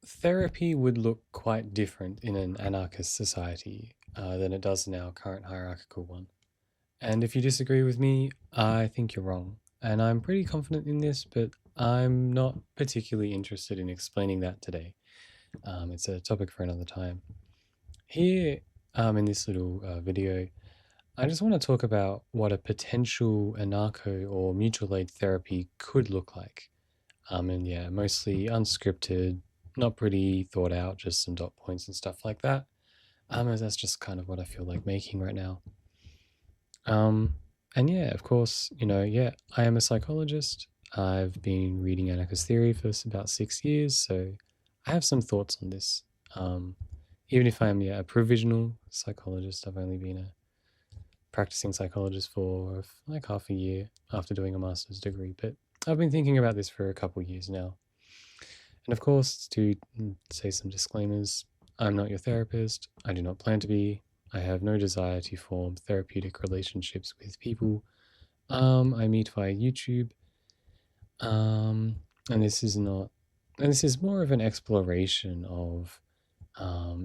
Therapy would look quite different in an anarchist society than it does in our current hierarchical one. And if you disagree with me, I think you're wrong. And I'm pretty confident in this, but I'm not particularly interested in explaining that today. It's a topic for another time. Here, in this little video, I just want to talk about what a potential anarcho or mutual aid therapy could look like. And yeah, mostly unscripted, not pretty thought out, just some dot points and stuff like that. As that's just kind of what I feel like making right now. Um, and yeah, of course, yeah, I am a psychologist. I've been reading anarchist theory for about 6 years, so I have some thoughts on this. Um, Even if I'm a provisional psychologist, I've only been a practicing psychologist for like half a year after doing a master's degree, but I've been thinking about this for a couple years now. And of course, to say some disclaimers, I'm not your therapist. I do not plan to be. I have no desire to form therapeutic relationships with people I meet via YouTube. Um, and this is not, and this is more of an exploration of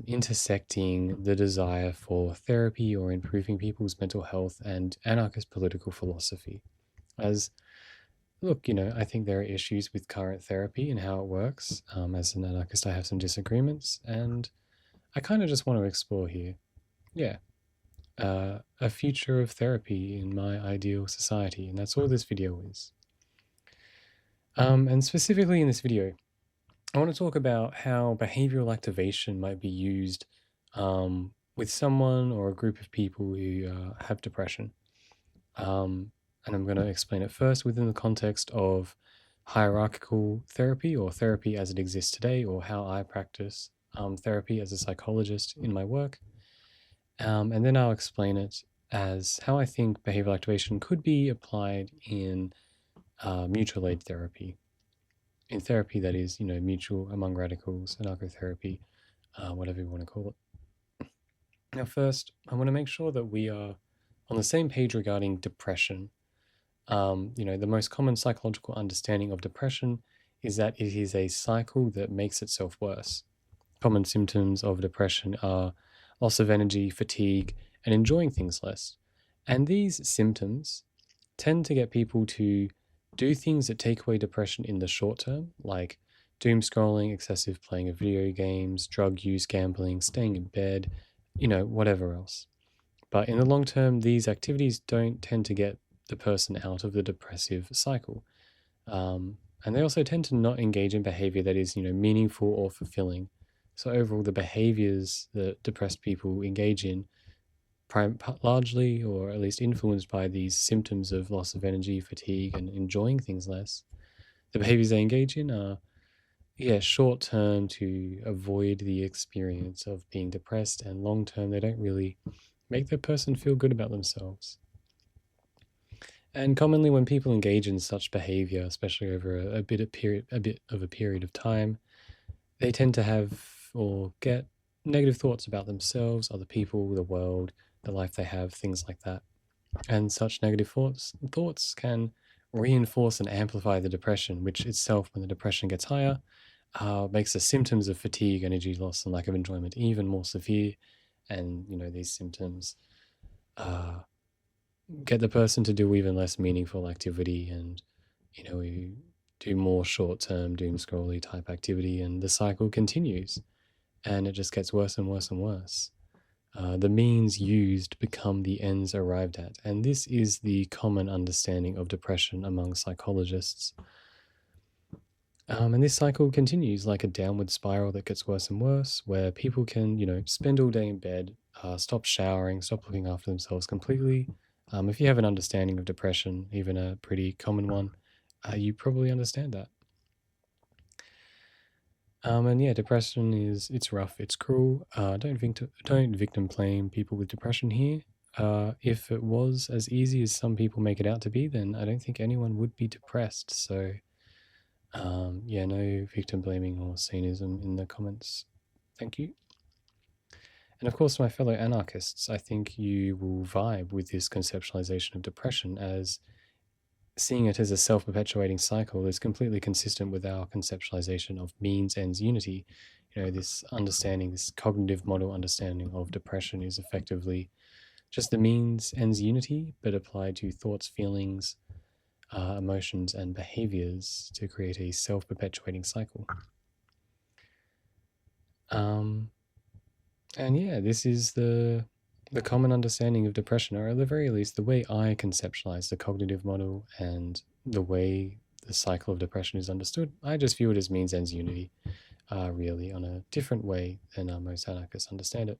intersecting the desire for therapy or improving people's mental health and anarchist political philosophy. As Look, I think there are issues with current therapy and how it works. As an anarchist, I have some disagreements, and I kind of just want to explore here. Yeah, a future of therapy in my ideal society, and that's all this video is. And specifically in this video, I want to talk about how behavioral activation might be used with someone or a group of people who have depression. And I'm going to explain it first within the context of hierarchical therapy or therapy as it exists today, or how I practice therapy as a psychologist in my work. And then I'll explain it as how I think behavioral activation could be applied in mutual aid therapy. In therapy that is, mutual among radicals, anarchotherapy, whatever you want to call it. Now, first, I want to make sure that we are on the same page regarding depression. The most common psychological understanding of depression is that it is a cycle that makes itself worse. Common symptoms of depression are loss of energy, fatigue, and enjoying things less. And these symptoms tend to get people to do things that take away depression in the short term, like doom scrolling, excessive playing of video games, drug use, gambling, staying in bed, whatever else. But in the long term, these activities don't tend to get the person out of the depressive cycle. And they also tend to not engage in behavior that is, meaningful or fulfilling. So overall, the behaviors that depressed people engage in, largely or at least influenced by these symptoms of loss of energy, fatigue, and enjoying things less, the behaviors they engage in are, short term to avoid the experience of being depressed, and long term, they don't really make the person feel good about themselves. And commonly, when people engage in such behavior, especially over a bit of a period of time, they tend to have or get negative thoughts about themselves, other people, the world, the life they have, things like that. And such negative thoughts can reinforce and amplify the depression, which itself, when the depression gets higher, makes the symptoms of fatigue, energy loss, and lack of enjoyment even more severe. And these symptoms get the person to do even less meaningful activity, and we do more short-term doom scrolly type activity, and the cycle continues, and it just gets worse and worse and worse. The means used become the ends arrived at, and this is the common understanding of depression among psychologists. And this cycle continues like a downward spiral that gets worse and worse, where people can, spend all day in bed, stop showering, stop looking after themselves completely. If you have an understanding of depression, even a pretty common one, you probably understand that. And yeah, depression it's rough, it's cruel. Don't victim blame people with depression here. If it was as easy as some people make it out to be, then I don't think anyone would be depressed. So yeah, no victim blaming or cynism in the comments. Thank you. And of course, my fellow anarchists, I think you will vibe with this conceptualization of depression, as seeing it as a self-perpetuating cycle is completely consistent with our conceptualization of means ends unity. This understanding, this cognitive model understanding of depression is effectively just the means ends unity, but applied to thoughts, feelings, emotions, and behaviors to create a self-perpetuating cycle. Um, and yeah, this is the common understanding of depression, or at the very least, the way I conceptualize the cognitive model and the way the cycle of depression is understood. I just view it as means ends unity, really, on a different way than most anarchists understand it.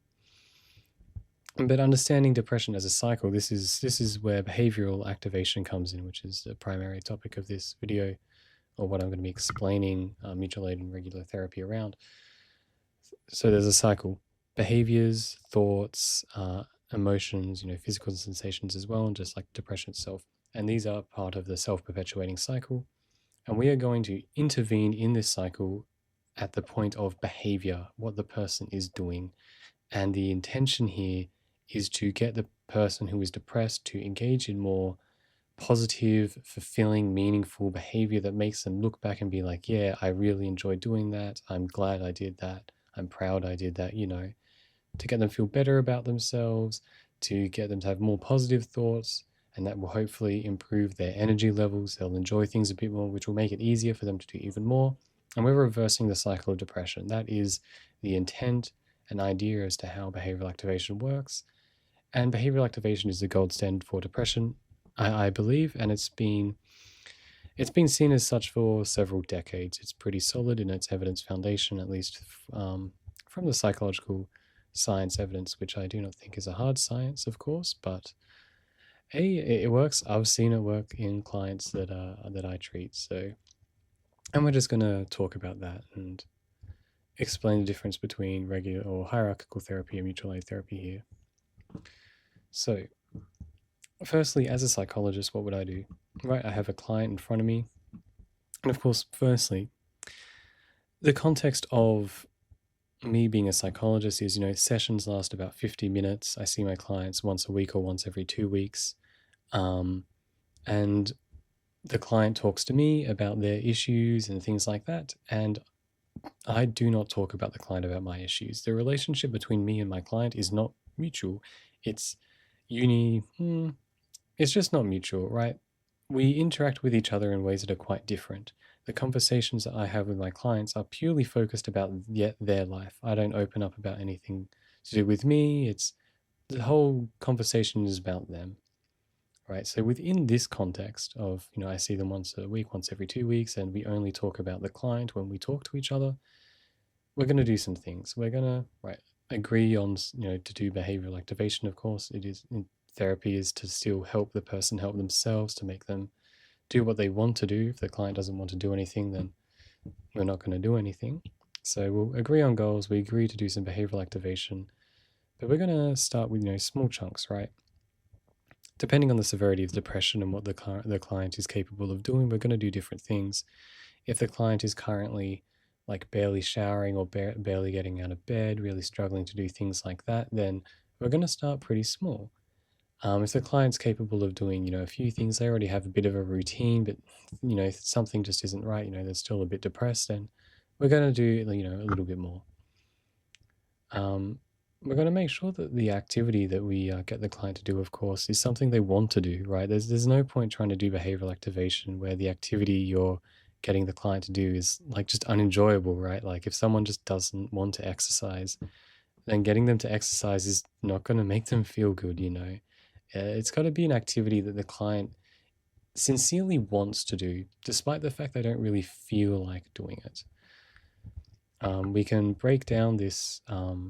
But understanding depression as a cycle, this is where behavioral activation comes in, which is the primary topic of this video, or what I'm going to be explaining mutual aid and regular therapy around. So there's a cycle: behaviors, thoughts, emotions, physical sensations as well, and just like depression itself. And these are part of the self-perpetuating cycle. And we are going to intervene in this cycle at the point of behavior, what the person is doing. And the intention here is to get the person who is depressed to engage in more positive, fulfilling, meaningful behavior that makes them look back and be like, yeah, I really enjoyed doing that. I'm glad I did that. I'm proud I did that, to get them feel better about themselves, to get them to have more positive thoughts, and that will hopefully improve their energy levels. They'll enjoy things a bit more, which will make it easier for them to do even more. And we're reversing the cycle of depression. That is the intent and idea as to how behavioral activation works. And behavioral activation is the gold standard for depression, I believe, and it's been seen as such for several decades. It's pretty solid in its evidence foundation, at least from the psychological science evidence, which I do not think is a hard science, of course, but it works. I've seen it work in clients that I treat. So, and we're just going to talk about that and explain the difference between regular or hierarchical therapy and mutual aid therapy here. So, firstly, as a psychologist, what would I do? Right, I have a client in front of me. And of course, firstly, the context of me being a psychologist is, sessions last about 50 minutes. I see my clients once a week or once every 2 weeks. And the client talks to me about their issues and things like that. And I do not talk about the client about my issues. The relationship between me and my client is not mutual. It's it's just not mutual, right? We interact with each other in ways that are quite different. The conversations that I have with my clients are purely focused about yet their life. I don't open up about anything to do with me. It's the whole conversation is about them, right? So within this context of, I see them once a week, once every 2 weeks, and we only talk about the client when we talk to each other, we're going to do some things. We're going to, right, agree on, to do behavioral activation, of course. It is in therapy is to still help the person help themselves, to make them do what they want to do. If the client doesn't want to do anything, then we're not going to do anything. So we'll agree on goals. We agree to do some behavioral activation, but we're going to start with small chunks, right? Depending on the severity of depression and what the client is capable of doing, we're going to do different things. If the client is currently like barely showering or barely getting out of bed, really struggling to do things like that, then we're going to start pretty small. If the client's capable of doing, a few things, they already have a bit of a routine, but if something just isn't right, they're still a bit depressed, then we're going to do, a little bit more. We're going to make sure that the activity that we get the client to do, of course, is something they want to do, right? There's no point trying to do behavioral activation where the activity you're getting the client to do is like just unenjoyable, right? Like if someone just doesn't want to exercise, then getting them to exercise is not going to make them feel good. It's got to be an activity that the client sincerely wants to do, despite the fact they don't really feel like doing it. We can break down this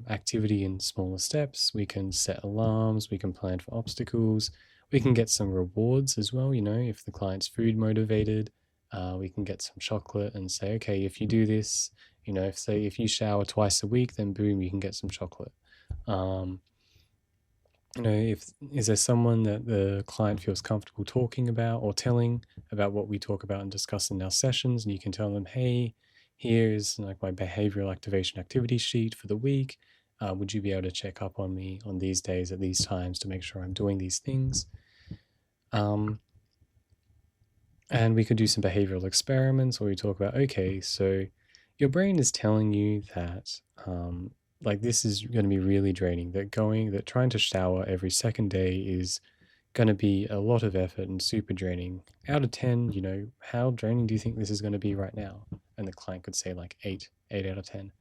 activity in smaller steps. We can set alarms. We can plan for obstacles. We can get some rewards as well. If the client's food motivated, we can get some chocolate and say, okay, if you do this, if you shower twice a week, then boom, you can get some chocolate. Um, if is there someone that the client feels comfortable talking about or telling about what we talk about and discuss in our sessions, and you can tell them, hey, here's like my behavioral activation activity sheet for the week. Would you be able to check up on me on these days at these times to make sure I'm doing these things? And we could do some behavioral experiments where we talk about, okay, so your brain is telling you that, like, this is going to be really draining, that trying to shower every second day is going to be a lot of effort and super draining. Out of 10, how draining do you think this is going to be right now? And the client could say like 8 out of 10.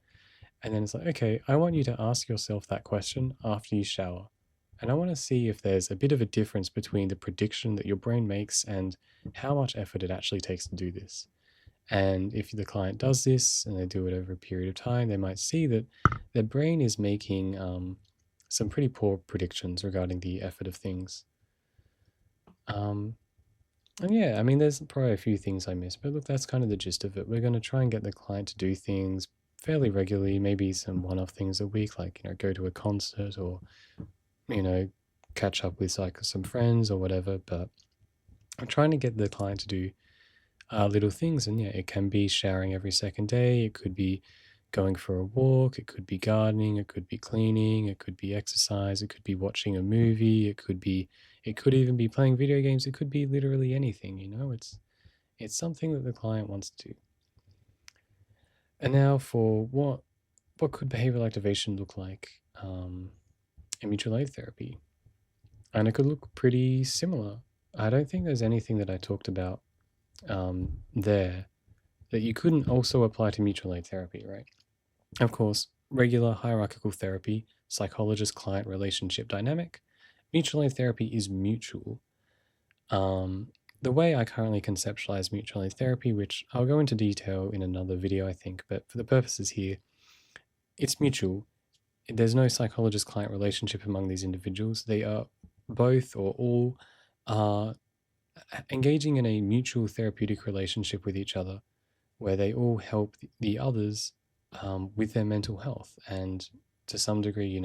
And then it's like, okay, I want you to ask yourself that question after you shower. And I want to see if there's a bit of a difference between the prediction that your brain makes and how much effort it actually takes to do this. And if the client does this and they do it over a period of time, they might see that their brain is making some pretty poor predictions regarding the effort of things. Um, and yeah, I mean, there's probably a few things I missed, but look, that's kind of the gist of it. We're going to try and get the client to do things fairly regularly, maybe some one off things a week, like, go to a concert or, you know, catch up with like some friends or whatever. But I'm trying to get the client to do little things. And yeah, it can be showering every second day, it could be going for a walk, it could be gardening, it could be cleaning, it could be exercise, it could be watching a movie, it could even be playing video games, it could be literally anything, it's something that the client wants to do. And now for what could behavioral activation look like in mutual aid therapy? And it could look pretty similar. I don't think there's anything that I talked about there that you couldn't also apply to mutual aid therapy, right? Of course, regular hierarchical therapy, psychologist client relationship dynamic. Mutual aid therapy is mutual. Um, the way I currently conceptualize mutual aid therapy, which I'll go into detail in another video, I think, but for the purposes here, it's mutual. There's no psychologist client relationship among these individuals. They are both or all are engaging in a mutual therapeutic relationship with each other where they all help the others with their mental health. And to some degree,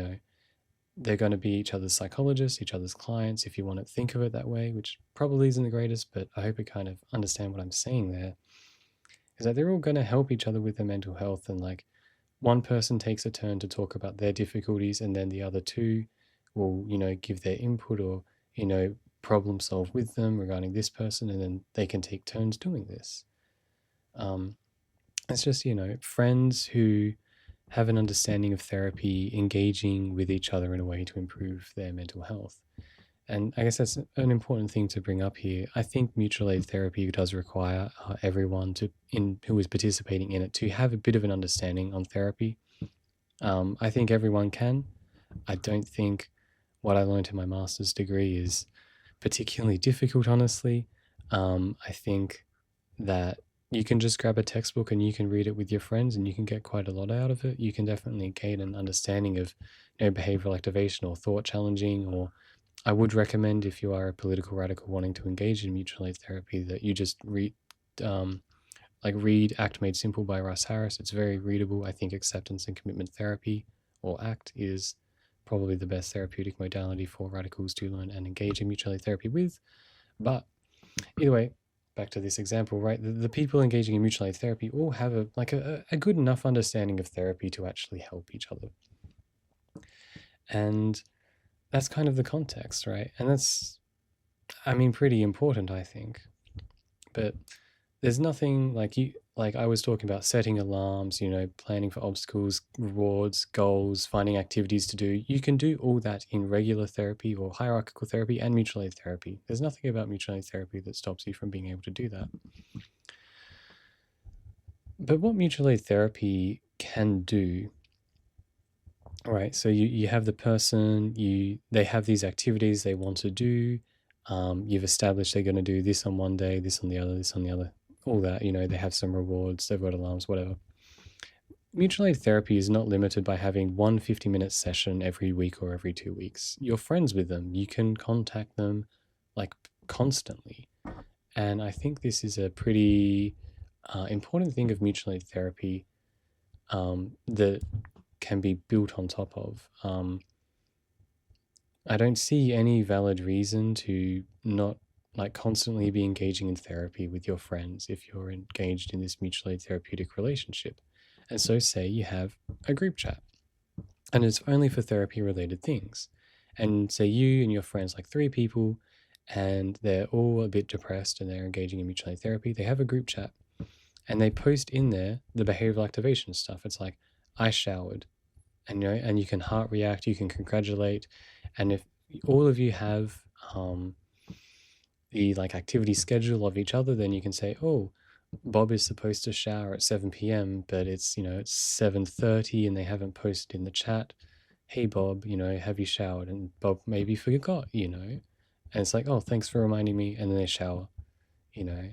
they're going to be each other's psychologists, each other's clients, if you want to think of it that way, which probably isn't the greatest, but I hope you kind of understand what I'm saying there. Is that they're all going to help each other with their mental health, and like one person takes a turn to talk about their difficulties, and then the other two will, give their input or, problem solve with them regarding this person, and then they can take turns doing this. Um, it's just, friends who have an understanding of therapy, engaging with each other in a way to improve their mental health. And I guess that's an important thing to bring up here. I think mutual aid therapy does require everyone who is participating in it to have a bit of an understanding on therapy. I think everyone can. I don't think what I learned in my master's degree is particularly difficult, honestly. I think that you can just grab a textbook and you can read it with your friends and you can get quite a lot out of it. You can definitely gain an understanding of behavioral activation or thought challenging. Or I would recommend, if you are a political radical wanting to engage in mutual aid therapy, that you just read Act Made Simple by Russ Harris. It's very readable. I think acceptance and commitment therapy, or ACT, is probably the best therapeutic modality for radicals to learn and engage in mutual aid therapy with. But either way, back to this example, right? The people engaging in mutual aid therapy all have a good enough understanding of therapy to actually help each other. And that's kind of the context, right? And that's, pretty important, I think. But there's nothing like I was talking about setting alarms, planning for obstacles, rewards, goals, finding activities to do. You can do all that in regular therapy or hierarchical therapy and mutual aid therapy. There's nothing about mutual aid therapy that stops you from being able to do that. But what mutual aid therapy can do, right? So you have the person, they have these activities they want to do. You've established they're going to do this on one day, this on the other, this on the other, all that. They have some rewards, they've got alarms, whatever. Mutual aid therapy is not limited by having one 50-minute session every week or every 2 weeks. You're friends with them. You can contact them like constantly. And I think this is a pretty important thing of mutual aid therapy that can be built on top of. I don't see any valid reason to not constantly be engaging in therapy with your friends if you're engaged in this mutual aid therapeutic relationship. And so say you have a group chat and it's only for therapy related things. And say you and your friends, like 3 people, and they're all a bit depressed and they're engaging in mutual aid therapy, they have a group chat and they post in there the behavioral activation stuff. It's like, I showered, and and you can heart react, you can congratulate, and if all of you have the like activity schedule of each other, then you can say, oh, Bob is supposed to shower at 7 p.m., but it's it's 7:30 and they haven't posted in the chat. Hey Bob, have you showered? And Bob maybe forgot, and it's like, oh, thanks for reminding me, and then they shower, you know.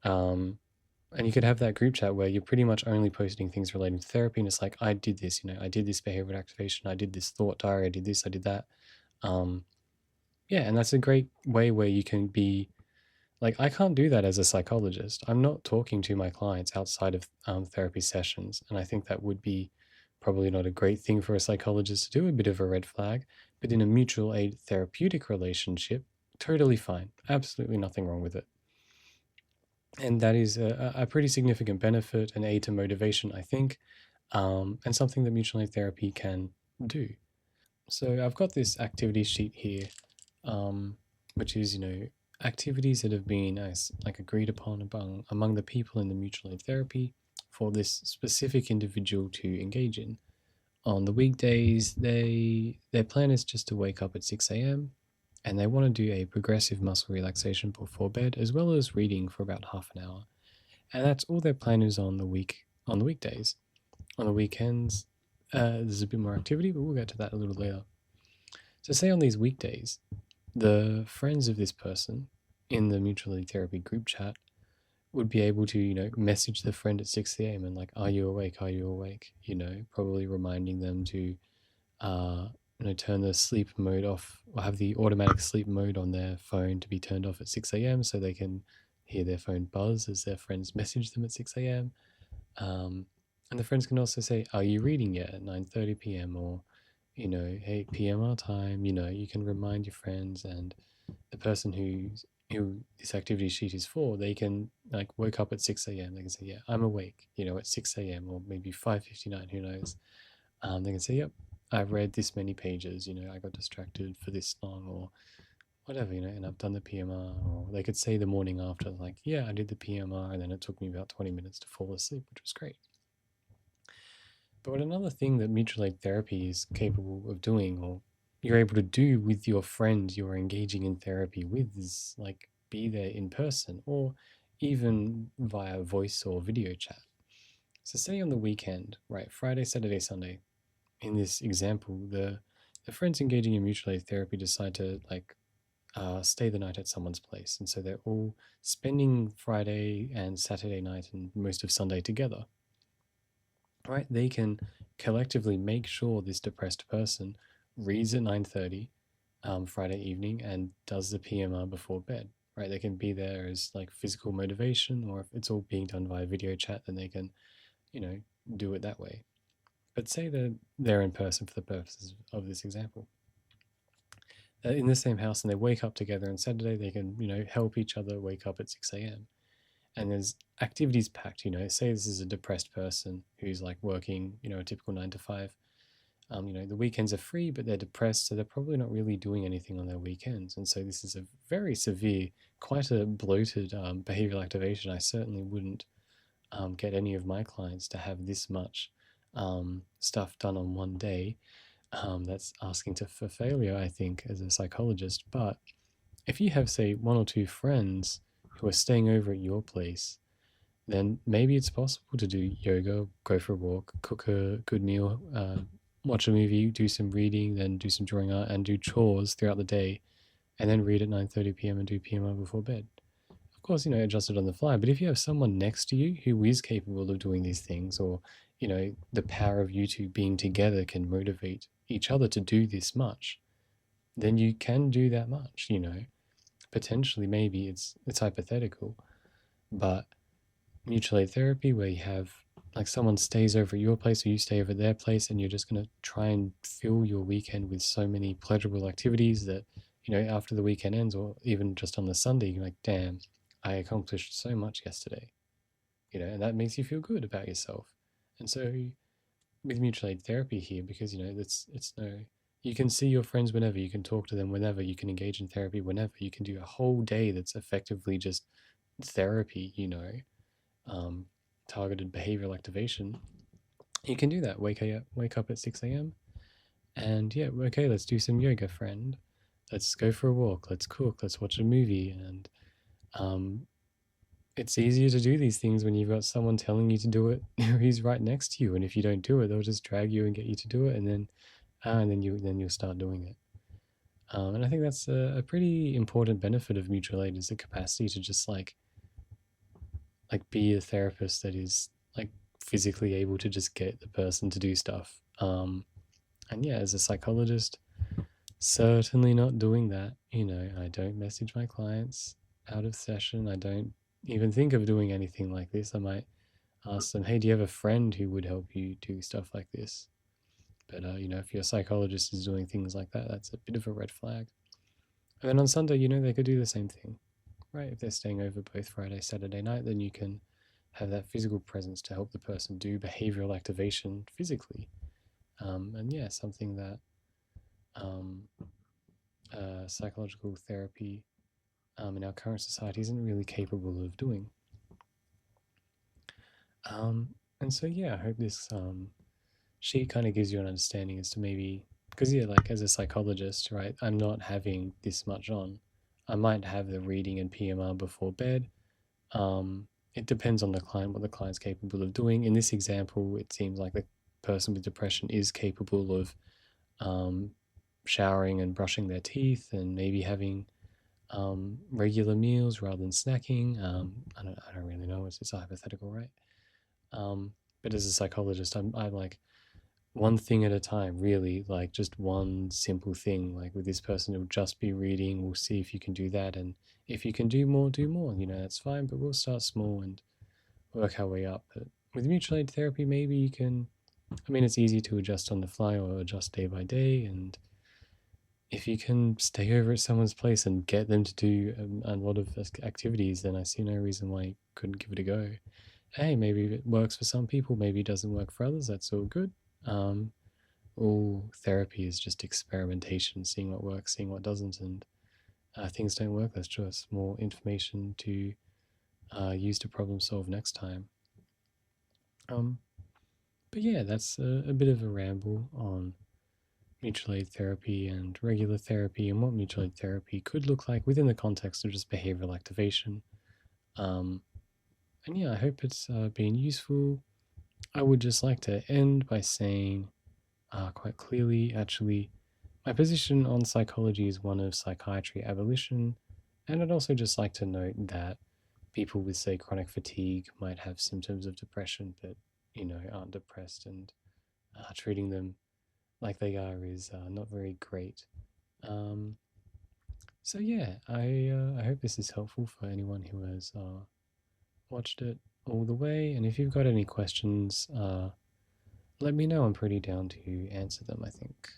Um, and you could have that group chat where you're pretty much only posting things relating to therapy, and it's like, I did this, I did this behavioral activation, I did this thought diary, I did this, I did that. Um, yeah, and that's a great way where you can be like, I can't do that as a psychologist. I'm not talking to my clients outside of therapy sessions, and I think that would be probably not a great thing for a psychologist to do, a bit of a red flag. But in a mutual aid therapeutic relationship, totally fine, absolutely nothing wrong with it. And that is a pretty significant benefit and aid to motivation, I think, and something that mutual aid therapy can do. So I've got this activity sheet here, which is, activities that have been like agreed upon among the people in the mutual aid therapy for this specific individual to engage in. On the weekdays, their plan is just to wake up at 6 a.m. and they want to do a progressive muscle relaxation before bed, as well as reading for about half an hour. And that's all their plan is on the weekdays. On the weekends, there's a bit more activity, but we'll get to that a little later. So, say on these weekdays, the friends of this person in the mutual aid therapy group chat would be able to, message the friend at 6 a.m. and like, are you awake? Are you awake? Probably reminding them to, uh, turn the sleep mode off or have the automatic sleep mode on their phone to be turned off at 6 a.m. so they can hear their phone buzz as their friends message them at 6 a.m. And the friends can also say, are you reading yet at 9:30 p.m. or, hey, PMR time, you can remind your friends, and the person who this activity sheet is for, they can like wake up at 6 a.m. They can say, yeah, I'm awake, at 6 a.m. or maybe 5:59, who knows. They can say, yep, I've read this many pages, I got distracted for this long or whatever, and I've done the PMR. Or they could say the morning after, like, yeah, I did the PMR and then it took me about 20 minutes to fall asleep, which was great. But another thing that mutual aid therapy is capable of doing, or you're able to do with your friend you're engaging in therapy with, is like be there in person or even via voice or video chat. So, say on the weekend, right, Friday, Saturday, Sunday, in this example, the friends engaging in mutual aid therapy decide to like stay the night at someone's place, and so they're all spending Friday and Saturday night and most of Sunday together, right? They can collectively make sure this depressed person reads at 9:30 Friday evening and does the PMR before bed, right? They can be there as like physical motivation, or if it's all being done via video chat, then they can, you know, do it that way. But say that they're in person for the purposes of this example. In the same house and they wake up together on Saturday, they can, help each other wake up at 6 a.m. And there's activities packed, say this is a depressed person who's like working, a typical 9 to 5. The weekends are free, but they're depressed, so they're probably not really doing anything on their weekends. And so this is a very severe, quite a bloated behavioral activation. I certainly wouldn't get any of my clients to have this much stuff done on one day. That's asking for failure, I think, as a psychologist. But if you have, say, one or two friends who are staying over at your place, then maybe it's possible to do yoga, go for a walk, cook a good meal, watch a movie, do some reading, then do some drawing art, and do chores throughout the day, and then read at 9:30 p.m. and do PMR before bed. Of course, adjust it on the fly. But if you have someone next to you who is capable of doing these things, or the power of you two being together can motivate each other to do this much, then you can do that much. Potentially, maybe it's hypothetical, but mutual aid therapy where you have like someone stays over at your place or you stay over at their place, and you're just going to try and fill your weekend with so many pleasurable activities that after the weekend ends, or even just on the Sunday, you're like, damn, I accomplished so much yesterday, and that makes you feel good about yourself. And so with mutual aid therapy here, because it's no You can see your friends whenever, you can talk to them whenever, you can engage in therapy whenever, you can do a whole day that's effectively just therapy, um, targeted behavioral activation. You can do that. Wake up at 6 a.m. and yeah, okay, let's do some yoga, friend. Let's go for a walk. Let's cook. Let's watch a movie. And um, it's easier to do these things when you've got someone telling you to do it who's right next to you. And if you don't do it, they'll just drag you and get you to do it, and then you'll start doing it. And I think that's a pretty important benefit of mutual aid is the capacity to just like be a therapist that is like physically able to just get the person to do stuff. And yeah, as a psychologist, certainly not doing that. I don't message my clients out of session. I don't even think of doing anything like this. I might ask them, hey, do you have a friend who would help you do stuff like this? But, if your psychologist is doing things like that, that's a bit of a red flag. And then on Sunday, they could do the same thing, right? If they're staying over both Friday, Saturday night, then you can have that physical presence to help the person do behavioral activation physically. And yeah, something that um, psychological therapy in our current society isn't really capable of doing. Um, and so, yeah, I hope this sheet kind of gives you an understanding as to maybe, because, yeah, like as a psychologist, right, I'm not having this much on. I might have the reading and PMR before bed. It depends on the client, what the client's capable of doing. In this example, it seems like the person with depression is capable of um, showering and brushing their teeth and maybe having regular meals rather than snacking. I don't really know. It's a hypothetical, right? Um, but as a psychologist, I'm like one thing at a time, really, like just one simple thing. Like with this person, it'll just be reading. We'll see if you can do that. And if you can do more, do more. That's fine, but we'll start small and work our way up. But with mutual aid therapy, maybe you can, I mean, it's easy to adjust on the fly or adjust day by day. And if you can stay over at someone's place and get them to do a lot of activities, then I see no reason why you couldn't give it a go. Hey, maybe it works for some people, maybe it doesn't work for others. That's all good. Um, all therapy is just experimentation, seeing what works, seeing what doesn't, and things don't work. That's just more information to use to problem solve next time. Um, but yeah, that's a bit of a ramble on mutual aid therapy and regular therapy and what mutual aid therapy could look like within the context of just behavioral activation. Um, and yeah, I hope it's been useful. I would just like to end by saying quite clearly, actually, my position on psychology is one of psychiatry abolition, and I'd also just like to note that people with, say, chronic fatigue might have symptoms of depression, but, aren't depressed, and treating them like they are is not very great. Um, so yeah, I hope this is helpful for anyone who has watched it all the way, and if you've got any questions, let me know. I'm pretty down to answer them, I think.